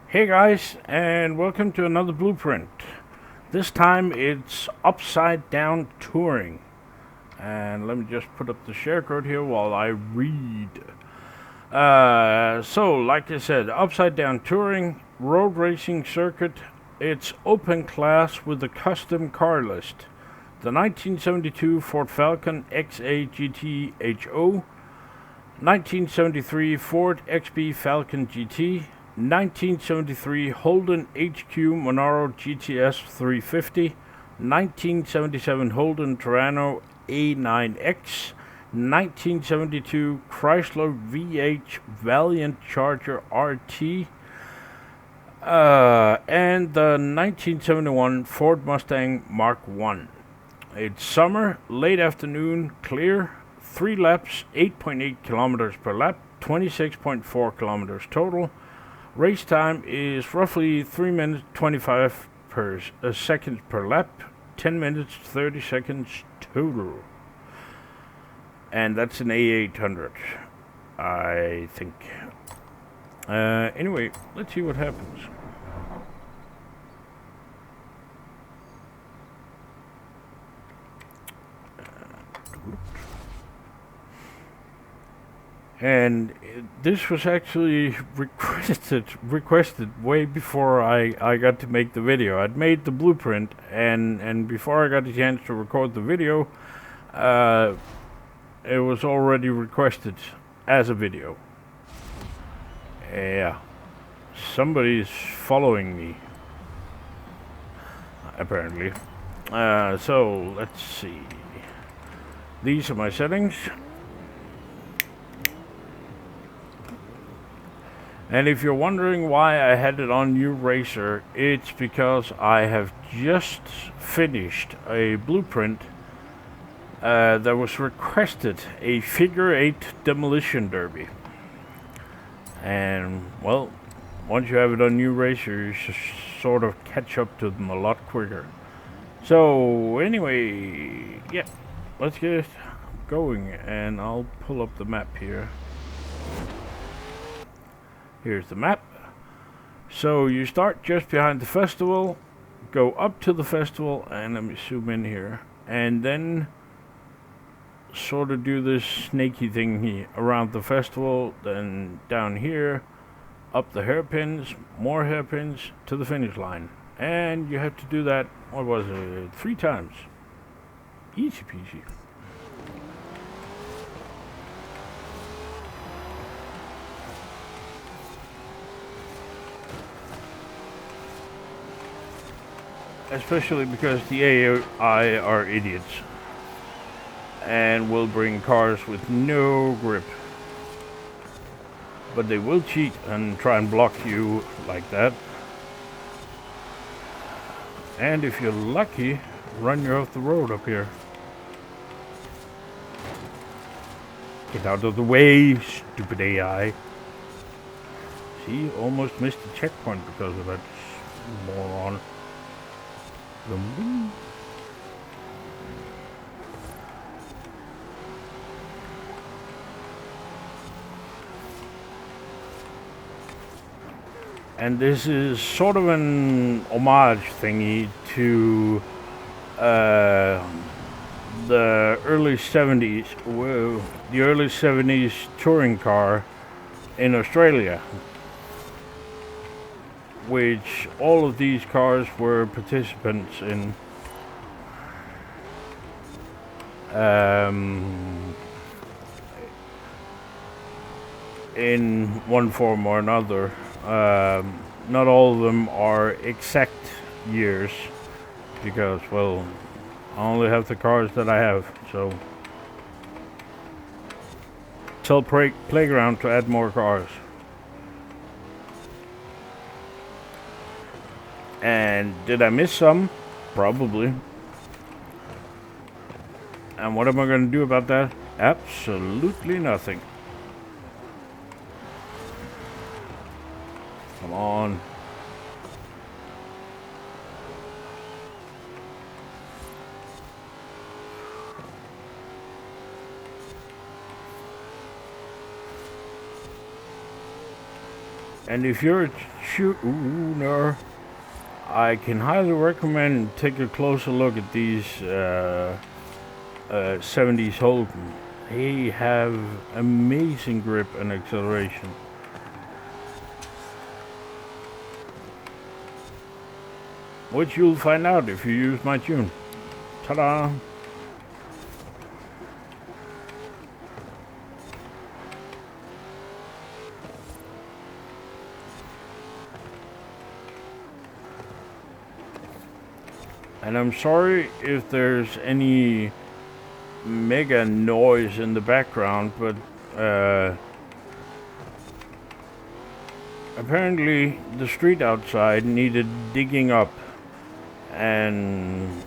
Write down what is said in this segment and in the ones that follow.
Hey guys, and welcome to another blueprint. This time it's upside down touring. And let me just put up the share code here while I read. So, like I said, upside down touring, road racing circuit. It's open class with a custom car list. The 1972 Ford Falcon XA GT HO, 1973 Ford XB Falcon GT, 1973 Holden HQ Monaro GTS 350, 1977 Holden Torana A9X, 1972 Chrysler VH Valiant Charger RT, and the 1971 Ford Mustang Mach 1. It's summer, late afternoon, clear, 3 laps, 8.8 kilometers per lap, 26.4 kilometers total. Race time is roughly 3 minutes 25 seconds per lap, 10 minutes 30 seconds total. And that's an A800, I think. Anyway, let's see what happens. And this was actually requested way before I got to make the video. I'd made the blueprint, and before I got the chance to record the video, it was already requested as a video. Yeah, somebody's following me, apparently. So let's see. These are my settings. And if you're wondering why I had it on New Racer, it's because I have just finished a blueprint that was requested, a figure 8 demolition derby. And, well, once you have it on New Racer, you just sort of catch up to them a lot quicker. So, anyway, yeah, let's get it going, and I'll pull up the map here. Here's the map. So you start just behind the festival, go up to the festival, and let me zoom in here, and then sort of do this snaky thing here around the festival, then down here, up the hairpins, more hairpins to the finish line. And you have to do that, what was it, 3 times. Easy peasy. Especially because the AI are idiots and will bring cars with no grip. But they will cheat and try and block you like that. And if you're lucky, run you off the road up here. Get out of the way, stupid AI. See, almost missed the checkpoint because of that moron. And this is sort of an homage thingy to the early 70s, the early 70s touring car in Australia, which all of these cars were participants in. In one form or another. Not all of them are exact years, because, well, I only have the cars that I have, so tell Playground to add more cars. And did I miss some? Probably. And what am I going to do about that? Absolutely nothing. Come on. And if you're a tuner, I can highly recommend take a closer look at these 70s Holden. They have amazing grip and acceleration. Which you'll find out if you use my tune. Ta-da! And I'm sorry if there's any mega noise in the background, but apparently the street outside needed digging up, and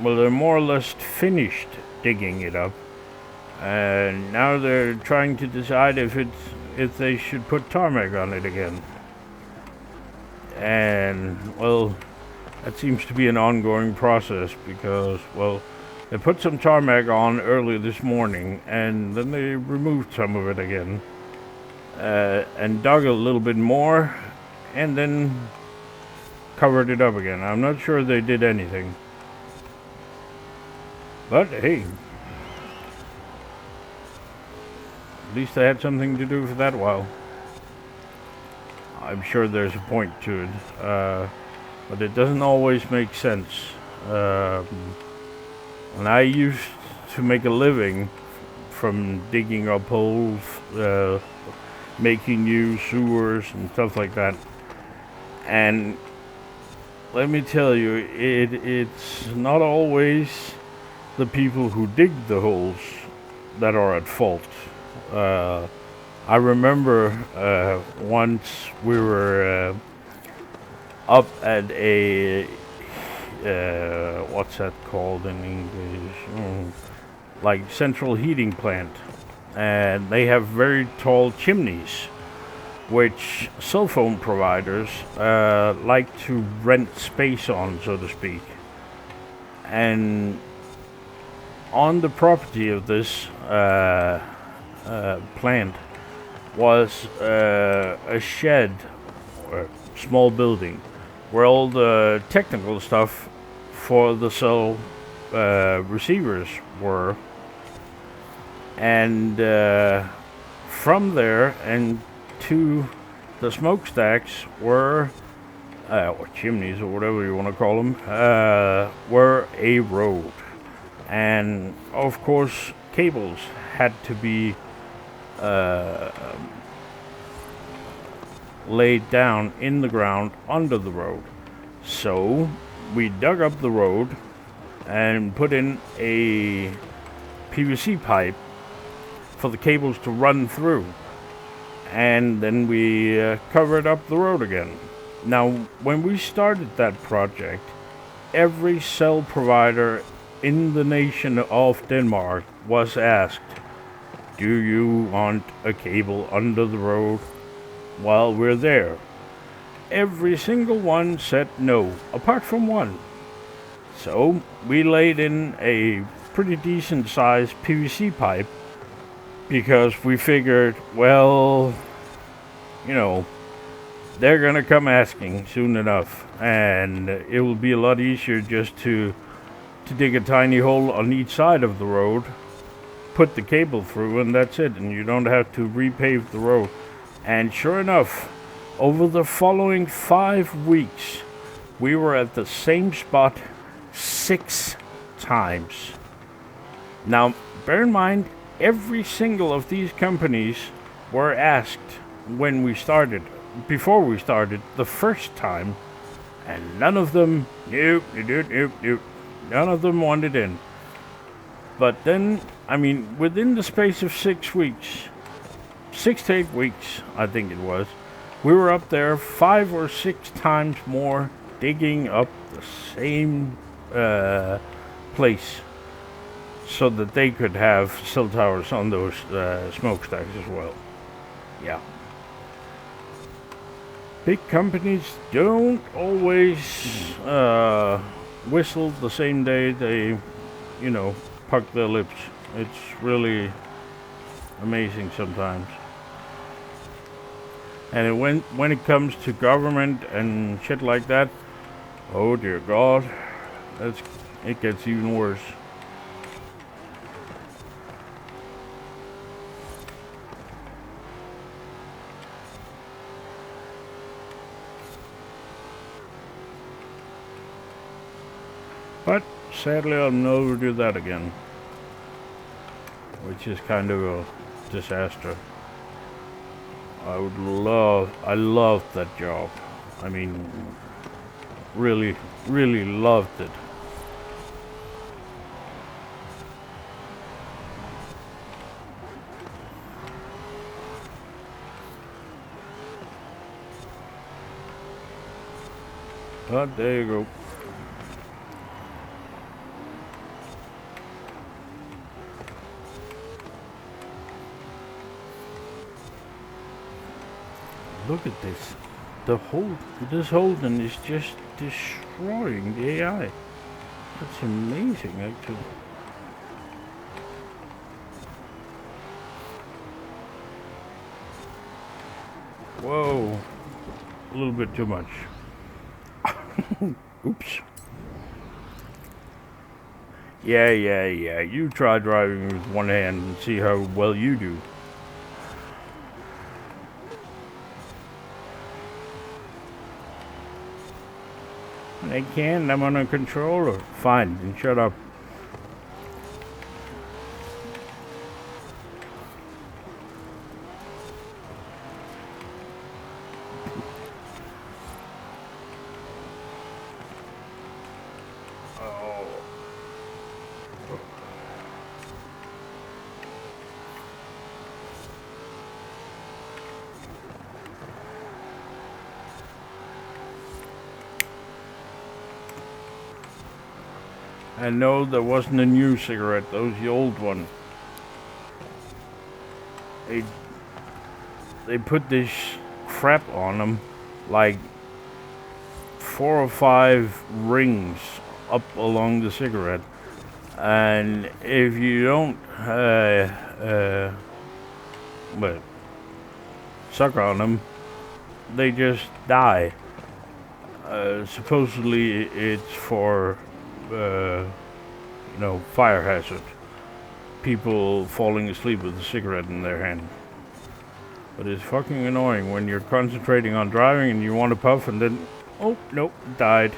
well, they're more or less finished digging it up, and now they're trying to decide if they should put tarmac on it again. And well, that seems to be an ongoing process because, well, they put some tarmac on early this morning and then they removed some of it again and dug a little bit more and then covered it up again. I'm not sure they did anything. But hey, at least they had something to do for that while. I'm sure there's a point to it. But it doesn't always make sense. And I used to make a living from digging up holes, making new sewers and stuff like that. And let me tell you, it's not always the people who dig the holes that are at fault. I remember once we were up at a what's that called in English? Like central heating plant, and they have very tall chimneys, which cell phone providers like to rent space on, so to speak. And on the property of this plant was a shed or small building where all the technical stuff for the cell receivers were. And from there and to the smokestacks were, or chimneys or whatever you want to call them, were a road. And of course cables had to be laid down in the ground under the road. So we dug up the road and put in a PVC pipe for the cables to run through, and then we covered up the road again. Now, when we started that project, every cell provider in the nation of Denmark was asked, do you want a cable under the road while we're there? Every single one said no, apart from one. So we laid in a pretty decent sized PVC pipe because we figured, well, you know, they're gonna come asking soon enough, and it will be a lot easier just to dig a tiny hole on each side of the road, put the cable through, and that's it, and you don't have to repave the road. And sure enough, over the following 5 weeks, we were at the same spot 6 times. Now, bear in mind, every single of these companies were asked when we started, before we started, the first time, and none of them, nope, none of them wanted in. But then, I mean, within the space of 6 weeks, 6 to 8 weeks, I think it was, we were up there 5 or 6 times more, digging up the same place so that they could have cell towers on those smokestacks as well. Yeah. Big companies don't always whistle the same day they, you know, puck their lips. It's really amazing sometimes. And when it comes to government and shit like that, oh dear God, it gets even worse. But sadly, I'll never do that again, which is kind of a disaster. I loved that job. I mean, really, really loved it. But there you go. Look at this. This Holden is just destroying the AI. That's amazing, actually. Whoa. A little bit too much. Oops. Yeah. You try driving with one hand and see how well you do. I can't, I'm on a controller. Fine, then shut up. And no, that wasn't a new cigarette, that was the old one. They put this crap on them, like 4 or 5 rings up along the cigarette. And if you don't suck on them, they just die. Supposedly it's for fire hazard. People falling asleep with a cigarette in their hand. But it's fucking annoying when you're concentrating on driving and you want to puff and then, oh, nope, died.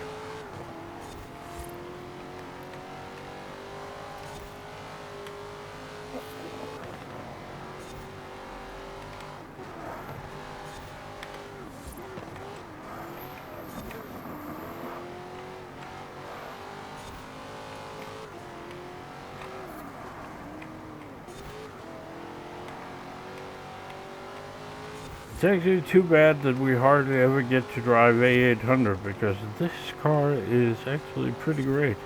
It's actually too bad that we hardly ever get to drive A800 because this car is actually pretty great.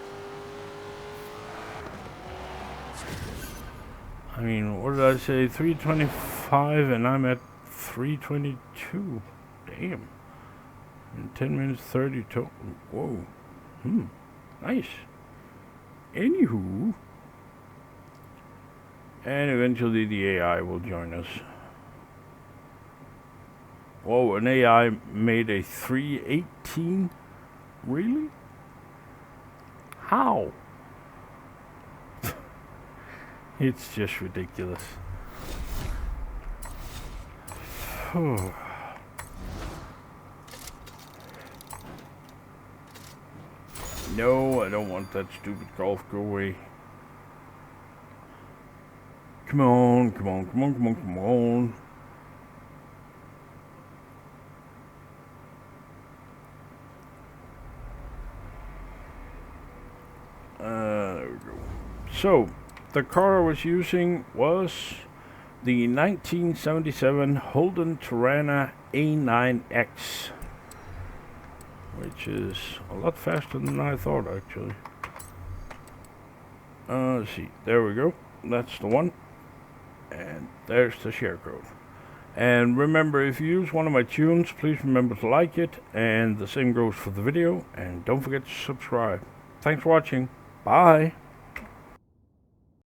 I mean, what did I say? 325 and I'm at 322. Damn. In 10 minutes 30 total. Whoa. Nice. Anywho. And eventually the AI will join us. Whoa, an AI made a 318? Really? How? It's just ridiculous. No, I don't want that stupid Golf. Go away. Come on, come on, come on, come on, come on. There we go. So, the car I was using was the 1977 Holden Torana A9X, which is a lot faster than I thought, actually. Let's see. There we go. That's the one. And there's the share code. And remember, if you use one of my tunes, please remember to like it. And the same goes for the video. And don't forget to subscribe. Thanks for watching. Bye.